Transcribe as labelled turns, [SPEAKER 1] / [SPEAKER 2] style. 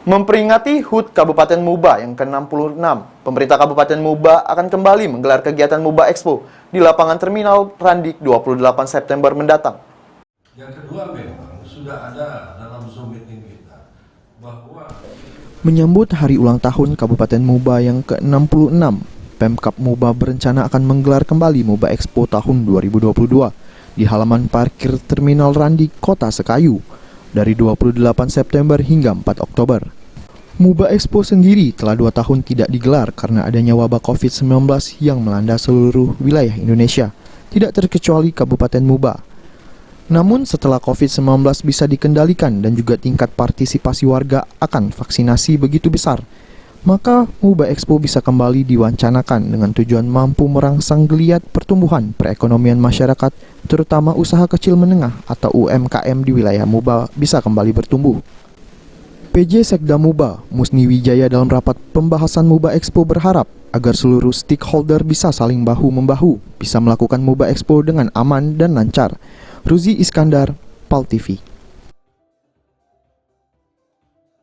[SPEAKER 1] Memperingati HUT Kabupaten Muba yang ke-66, pemerintah Kabupaten Muba akan kembali menggelar kegiatan Muba Expo di lapangan Terminal Randik 28 September mendatang.
[SPEAKER 2] Yang kedua memang sudah ada dalam Zoom meeting kita bahwa
[SPEAKER 3] menyambut hari ulang tahun Kabupaten Muba yang ke-66, Pemkab Muba berencana akan menggelar kembali Muba Expo tahun 2022 di halaman parkir Terminal Randik, Kota Sekayu dari 28 September hingga 4 Oktober. Muba Expo sendiri telah 2 tahun tidak digelar karena adanya wabah COVID-19 yang melanda seluruh wilayah Indonesia, tidak terkecuali Kabupaten Muba. Namun setelah COVID-19 bisa dikendalikan dan juga tingkat partisipasi warga akan vaksinasi begitu besar, maka Muba Expo bisa kembali diwancanakan dengan tujuan mampu merangsang geliat pertumbuhan perekonomian masyarakat, terutama usaha kecil menengah atau UMKM di wilayah Muba bisa kembali bertumbuh. PJ Sekda Muba, Musni Wijaya dalam rapat pembahasan Muba Expo berharap agar seluruh stakeholder bisa saling bahu-membahu, bisa melakukan Muba Expo dengan aman dan lancar. Ruzi Iskandar, PAL TV.